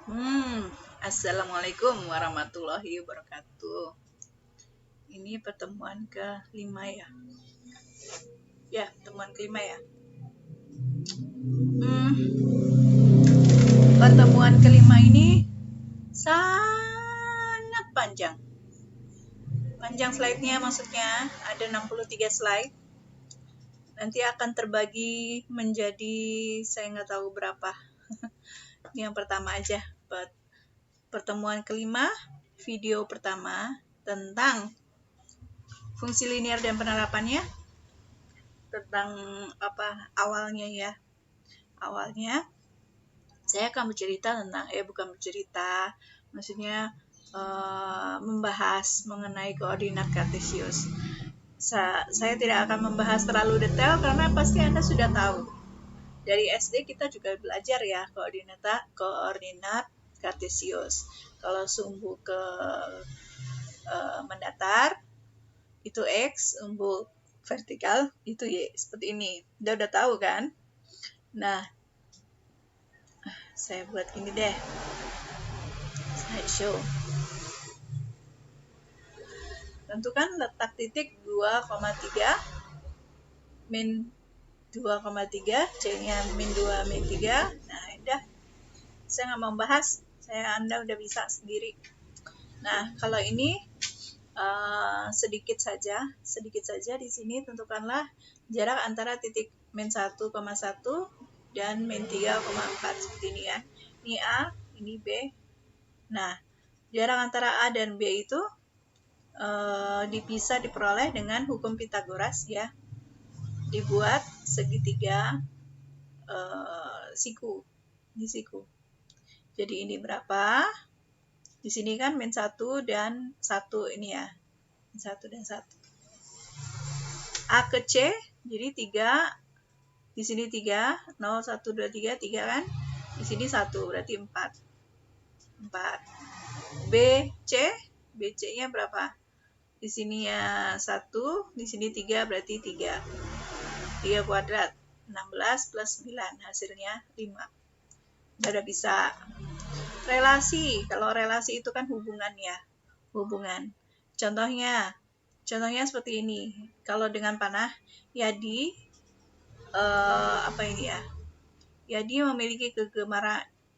Assalamualaikum warahmatullahi wabarakatuh. Ini pertemuan kelima ya. Ya, pertemuan kelima ya. Pertemuan kelima ini sangat panjang. Panjang slide-nya maksudnya ada 63 slide. Nanti akan terbagi menjadi saya nggak tahu berapa. Yang pertama aja, pertemuan kelima, video pertama tentang fungsi linear dan penerapannya, tentang awalnya ya. Awalnya saya akan bercerita tentang maksudnya membahas mengenai koordinat kartesius. Saya tidak akan membahas terlalu detail karena pasti Anda sudah tahu. Dari SD kita juga belajar ya koordinat kartesius. Kalau sumbu ke mendatar itu X, sumbu vertikal itu Y, seperti ini. Udah tahu kan? Nah, saya buat gini deh, slideshow. Tentukan letak titik 2,3 min 2,3, C-nya min 2, min 3. Nah, udah. Saya nggak mau bahas, Anda udah bisa sendiri. Nah, kalau ini sedikit saja di sini tentukanlah jarak antara titik min 1,1 dan min 3,4 seperti ini ya. Ini A, ini B. Nah, jarak antara A dan B itu diperoleh dengan hukum Pitagoras ya. Dibuat segitiga siku. Ini siku. Jadi ini berapa? Di sini kan min 1 dan 1 ini ya. Min 1 dan 1. A ke C, jadi 3. Di sini 3, 0, 1, 2, 3, 3 kan? Di sini 1, berarti 4. 4. BC-nya berapa? Di sini ya 1, di sini 3, berarti 3. 3 kuadrat. 16 plus 9, hasilnya 5. Udah bisa. Relasi, kalau relasi itu kan hubungan ya. Hubungan. Contohnya seperti ini. Kalau dengan panah, Yadi Yadi memiliki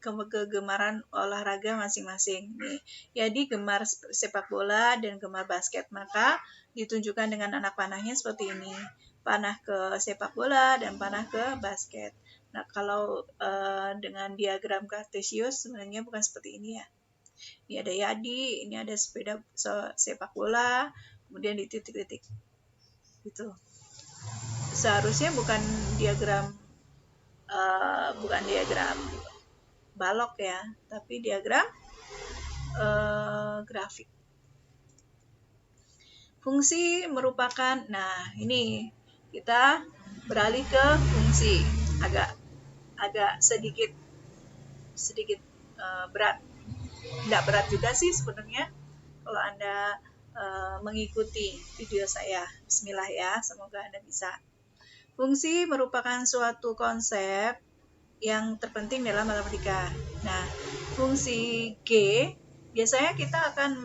kegemaran olahraga masing-masing. Nih, Yadi gemar sepak bola dan gemar basket, maka ditunjukkan dengan anak panahnya seperti ini. Panah ke sepak bola dan panah ke basket. Nah, kalau dengan diagram kartesius sebenarnya bukan seperti ini ya. Ini ada Yadi, ini ada sepeda sepak bola, kemudian di titik-titik. Gitu. Seharusnya bukan diagram balok ya, tapi diagram grafik. Fungsi merupakan, nah ini kita beralih ke fungsi, agak sedikit berat. Tidak berat juga sih sebenarnya kalau Anda mengikuti video saya. Bismillah ya, semoga Anda bisa. Fungsi merupakan suatu konsep yang terpenting dalam matematika. Nah, fungsi G biasanya kita akan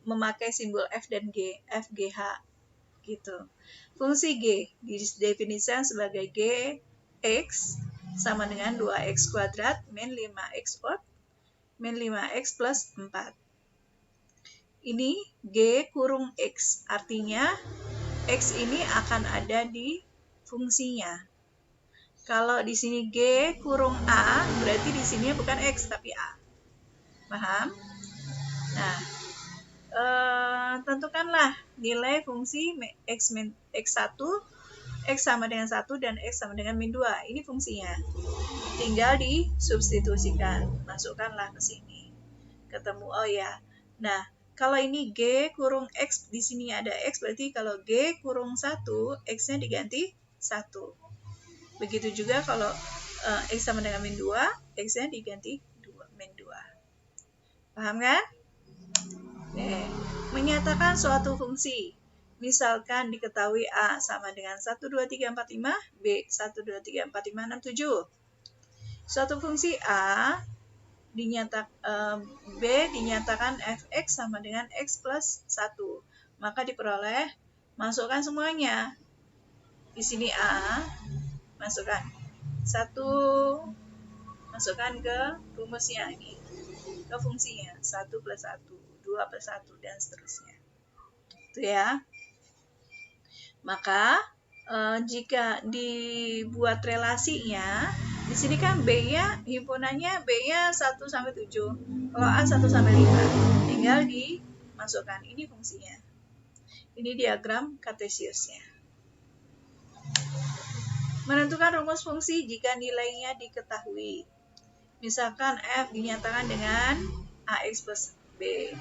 memakai simbol F dan G, F, G, H gitu. Fungsi G didefinisikan sebagai G X sama dengan 2X kuadrat min 5X min 5X plus 4. Ini G kurung X, artinya X ini akan ada di fungsinya. Kalau di sini G kurung A, berarti di sini bukan X tapi A. Paham? Nah, tentukanlah nilai fungsi X1, X sama dengan 1 dan X sama dengan min 2. Ini fungsinya. Tinggal disubstitusikan. Masukkanlah ke sini. Ketemu, oh ya. Nah, kalau ini G kurung X, di sini ada X, berarti kalau G kurung 1, X-nya diganti 1. Begitu juga kalau X sama dengan min 2, X-nya diganti min 2. Paham kan? Menyatakan suatu fungsi. Misalkan diketahui A sama dengan 1, 2, 3, 4, 5, B 1, 2, 3, 4, 5, 6, 7. Suatu fungsi A B dinyatakan fx sama dengan x plus 1. Maka diperoleh, masukkan semuanya. Di sini A, masukkan 1, masukkan ke rumusnya ini, ke fungsinya 1 plus 1, 2 plus 1, dan seterusnya. Itu ya. Maka jika dibuat relasinya, di sini kan B-nya, himpunannya B-nya 1 sampai 7. Kalau A 1 sampai 5. Tinggal dimasukkan. Ini fungsinya. Ini diagram Cartesiusnya. Menentukan rumus fungsi jika nilainya diketahui. Misalkan F dinyatakan dengan AX plus B.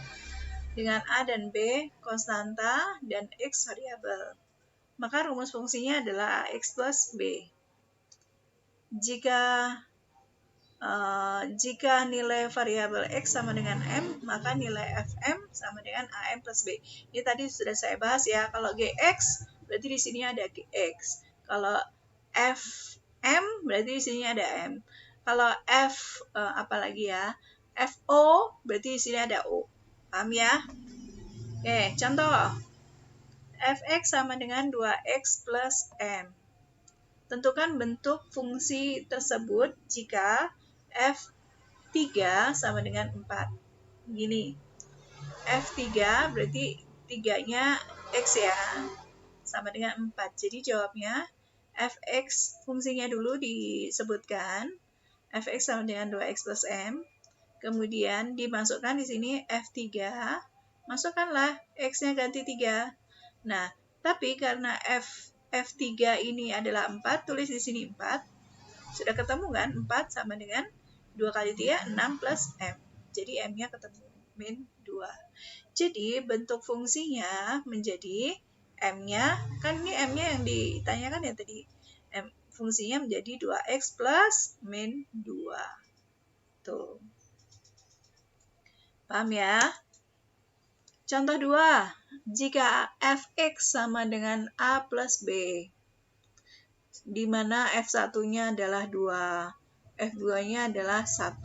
Dengan A dan B konstanta dan X variabel. Maka rumus fungsinya adalah AX plus B. Jika nilai variabel X sama dengan M, maka nilai Fm sama dengan AM plus B. Ini tadi sudah saya bahas ya. Kalau Gx, berarti di sini ada Gx. Kalau Fm, berarti di sini ada M. Kalau apalagi ya? Fo, berarti di sini ada O. Paham ya? Oke, contoh. Fx sama dengan 2x plus M. Tentukan bentuk fungsi tersebut jika F3 sama dengan 4. Gini, F3 berarti 3-nya X ya, sama dengan 4. Jadi jawabnya Fx fungsinya dulu disebutkan. Fx sama dengan 2x plus M. Kemudian dimasukkan di sini F3. Masukkanlah X-nya ganti 3. Nah, tapi karena F3 ini adalah 4, tulis di sini 4. Sudah ketemu kan? 4 sama dengan 2 kali 3, 6 plus M. Jadi M-nya ketemu, min 2. Jadi bentuk fungsinya menjadi M-nya, kan ini M-nya yang ditanyakan ya tadi. Fungsinya menjadi 2X plus min 2. Tuh. Paham ya? Contoh 2, jika Fx sama dengan A plus B, di mana F1-nya adalah 2, F2-nya adalah 1,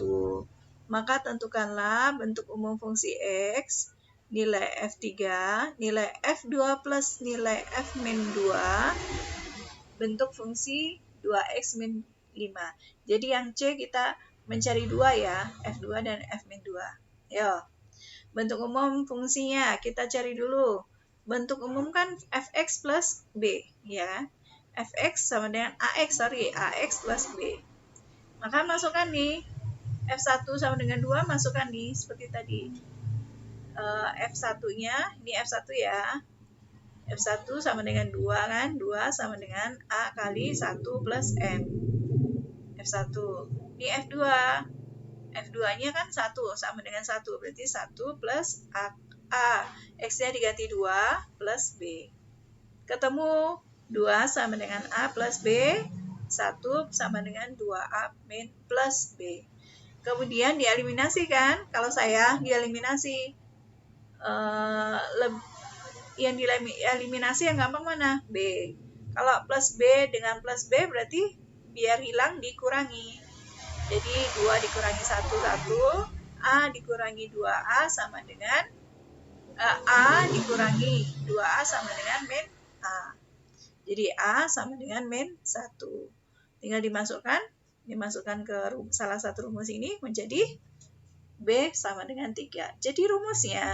maka tentukanlah bentuk umum fungsi X, nilai F3, nilai F2 plus nilai F min 2, bentuk fungsi 2X min 5. Jadi yang C kita mencari 2 ya, F2 dan F min 2. Yo. Bentuk umum fungsinya kita cari dulu. Bentuk umum kan Fx plus B, ya. Fx sama dengan AX plus B. Maka masukkan nih, F1 sama dengan 2, masukkan nih, seperti tadi. F1-nya, ini F1 ya. F1 sama dengan 2 kan, 2 sama dengan A kali 1 plus M. F1. Ini F2. F2-nya kan 1, sama dengan 1. Berarti 1 plus A. X-nya diganti 2 plus B. Ketemu 2 sama dengan A plus B. 1 sama dengan 2A min plus B. Kemudian dieliminasi kan? Kalau saya dieliminasi. Yang dieliminasi yang gampang mana? B. Kalau plus B dengan plus B berarti biar hilang dikurangi. Jadi 2 dikurangi 1, A dikurangi 2A sama dengan A dikurangi 2A sama dengan min A. Jadi A sama dengan min 1. Tinggal dimasukkan ke salah satu rumus ini menjadi B sama dengan 3. Jadi rumusnya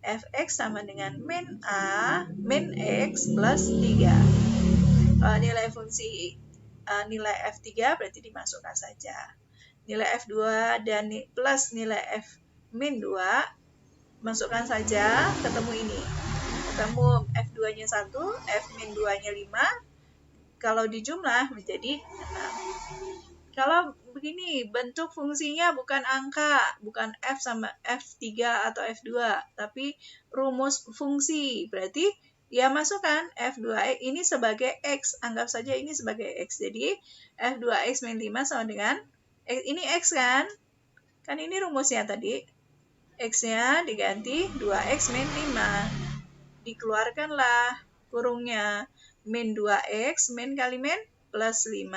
Fx sama dengan min A min X plus 3. Nilai fungsi nilai F3 berarti dimasukkan saja. Nilai F2 dan plus nilai F min 2 masukkan saja, ketemu ini. Ketemu F2-nya 1, F min 2-nya 5. Kalau dijumlah menjadi 6. Kalau begini, bentuk fungsinya bukan angka, bukan F sama F3 atau F2, tapi rumus fungsi. Berarti ya masukkan F2X ini sebagai X. Anggap saja ini sebagai X. Jadi F2X min 5 sama dengan X. Ini X kan? Kan ini rumusnya tadi. X-nya diganti 2X min 5. Dikeluarkanlah kurungnya. Min 2X min kali min plus 5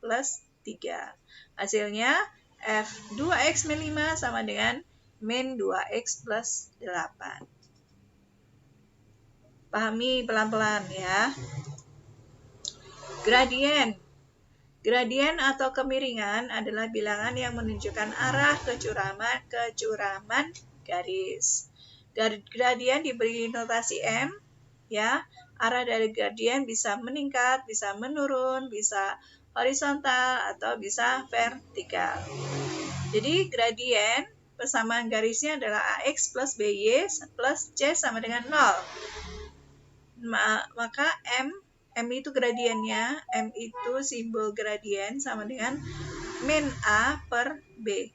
plus 3. Hasilnya F 2X min 5 sama dengan min 2X plus 8. Pahami pelan-pelan ya. Gradien. Gradien atau kemiringan adalah bilangan yang menunjukkan arah kecuraman garis. Gradien diberi notasi M, ya. Arah dari gradien bisa meningkat, bisa menurun, bisa horizontal, atau bisa vertikal. Jadi gradien persamaan garisnya adalah AX plus BY plus C sama dengan 0. Maka M itu gradiennya, M itu simbol gradien sama dengan min A per B.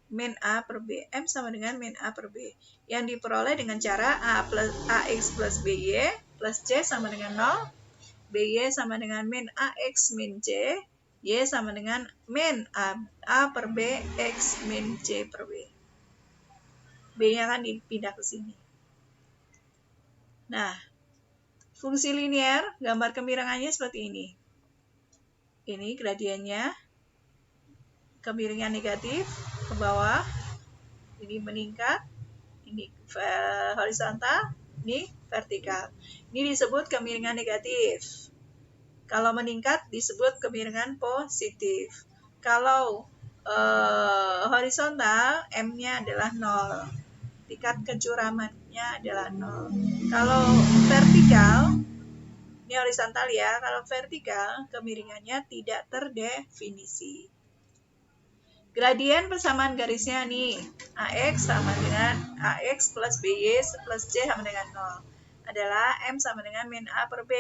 Min A per B. M sama dengan min A per B. Yang diperoleh dengan cara AX plus BY plus C sama dengan 0. BY sama dengan min AX min C. Y sama dengan min A per B X min C per B. B-nya kan dipindah ke sini. Nah, fungsi linier, gambar kemiringannya seperti ini. Ini gradiennya, kemiringan negatif ke bawah, ini meningkat, ini horizontal, ini vertikal. Ini disebut kemiringan negatif. Kalau meningkat disebut kemiringan positif. Kalau horizontal, M-nya adalah 0. Tingkat kecuramannya adalah 0. Kalau vertikal, ini horizontal ya, kalau vertikal kemiringannya tidak terdefinisi. Gradien persamaan garisnya nih, AX sama dengan AX plus BY plus C sama dengan 0. Adalah M sama dengan min A per B,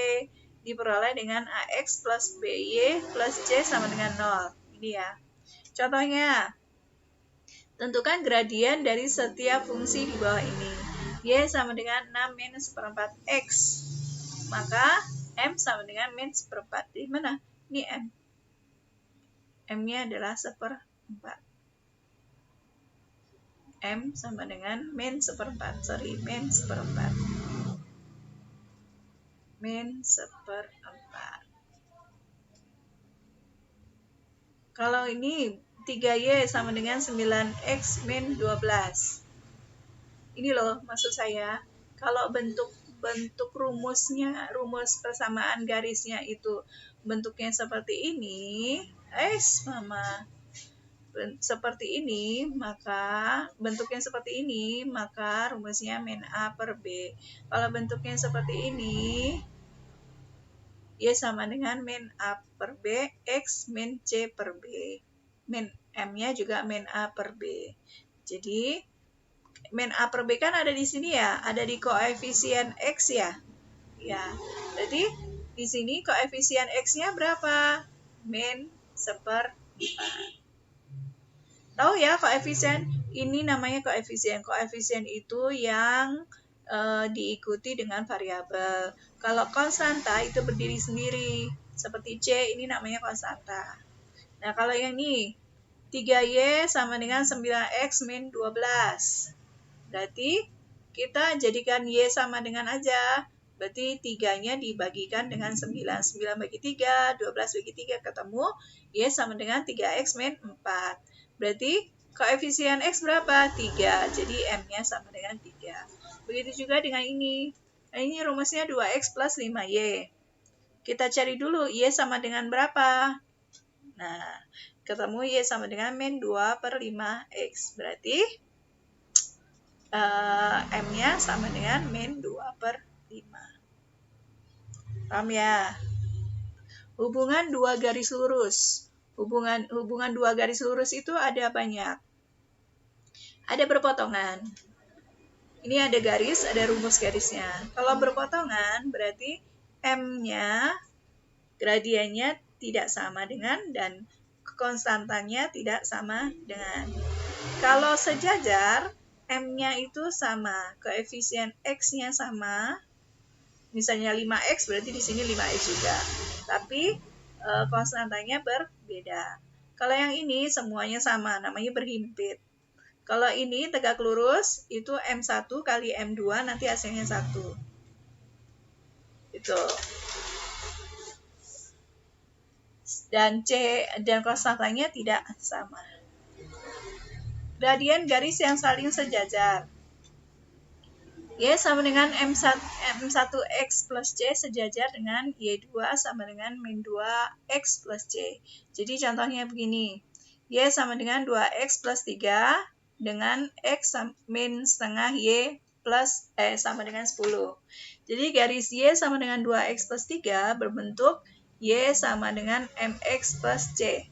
diperoleh dengan AX plus BY plus C sama dengan 0. Ini ya. Contohnya, tentukan gradien dari setiap fungsi di bawah ini. Y sama dengan 6 minus seperempat X. Maka M sama dengan min seperempat. Di mana? Ini M. M-nya adalah seperempat. M sama dengan min seperempat. Min seperempat. Min seperempat. Kalau ini 3Y sama dengan 9X min 12. Ini loh maksud saya. Kalau bentuk rumusnya, rumus persamaan garisnya itu bentuknya seperti ini, seperti ini, maka bentuknya seperti ini, maka rumusnya min A per B. Kalau bentuknya seperti ini, Y sama dengan min A per B, X min C per B. Min M-nya juga min A per B. Jadi, min A per B kan ada di sini ya, ada di koefisien X ya. Ya, jadi di sini koefisien X-nya berapa? Min seperempat. Tahu ya koefisien? Ini namanya koefisien. Koefisien itu yang diikuti dengan variabel. Kalau konstanta itu berdiri sendiri. Seperti C, ini namanya konstanta. Nah, kalau yang ini, 3Y sama dengan 9X min 12. Berarti kita jadikan Y sama dengan aja. Berarti 3-nya dibagikan dengan 9. 9 bagi 3, 12 bagi 3 ketemu. Y sama dengan 3X min 4. Berarti koefisien X berapa? 3. Jadi M-nya sama dengan 3. Begitu juga dengan ini. Nah, ini rumusnya 2X plus 5Y. Kita cari dulu Y sama dengan berapa? Nah, ketemu Y sama dengan min 2 per 5X. Berarti M-nya sama dengan min 2 per 5. Paham ya? Hubungan dua garis lurus. Hubungan dua garis lurus itu ada banyak. Ada berpotongan. Ini ada garis, ada rumus garisnya. Kalau berpotongan berarti M-nya, gradiennya tidak sama dengan dan konstantanya tidak sama dengan. Kalau sejajar, M-nya itu sama, koefisien X-nya sama. Misalnya 5X berarti di sini 5X juga. Tapi konstantanya berbeda. Kalau yang ini semuanya sama, namanya berhimpit. Kalau ini tegak lurus, itu M1 kali M2, nanti hasilnya 1. Itu. dan C dan konstantanya tidak sama. Gradien garis yang saling sejajar. Y sama dengan M1X plus C sejajar dengan Y2 sama dengan min 2X plus C. Jadi contohnya begini. Y sama dengan 2X plus 3 dengan X min setengah Y plus sama dengan 10. Jadi garis Y sama dengan 2X plus 3 berbentuk Y sama dengan MX plus C.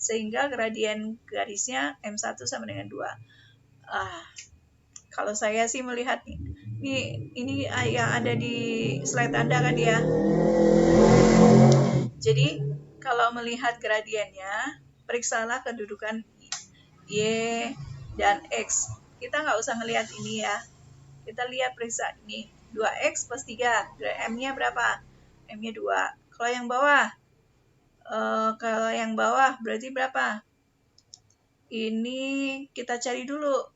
Sehingga gradien garisnya M1 sama dengan 2. Kalau saya sih melihat ini yang ada di slide Anda kan ya. Jadi kalau melihat gradiennya, periksalah kedudukan Y dan X. Kita nggak usah ngelihat ini ya. Kita lihat periksa ini. 2X plus 3. M-nya berapa? M-nya 2. Kalau yang bawah berarti berapa? Ini kita cari dulu.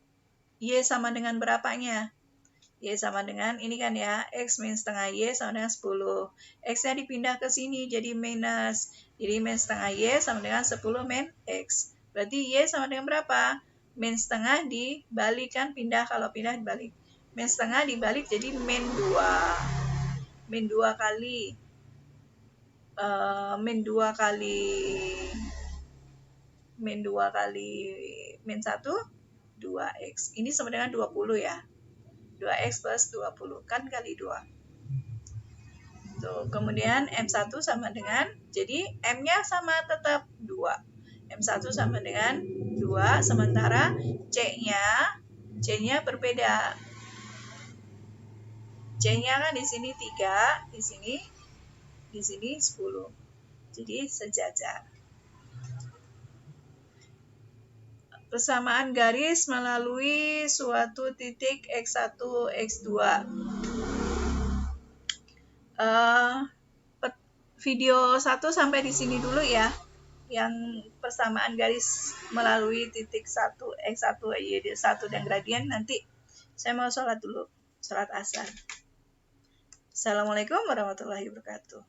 Y sama dengan berapanya? Y sama dengan, ini kan ya, X min setengah Y sama dengan 10. X-nya dipindah ke sini, jadi minus. Jadi min setengah Y sama dengan 10 min X. Berarti Y sama dengan berapa? Min setengah dibalik kan, pindah, kalau pindah dibalik. Min setengah dibalik jadi min 2. Min 2 kali min 1 min 1 2x. Ini sama dengan 20 ya. 2x plus 20 kan kali 2. Tuh, kemudian M1 sama dengan, jadi M-nya sama tetap 2. M1 sama dengan 2, sementara C-nya berbeda. C-nya kan di sini 3, di sini 10. Jadi sejajar. Persamaan garis melalui suatu titik X1, X2. Video 1 sampai di sini dulu ya. Yang persamaan garis melalui titik 1, X1, Y1 dan gradien. Nanti saya mau sholat dulu, sholat asar. Assalamualaikum warahmatullahi wabarakatuh.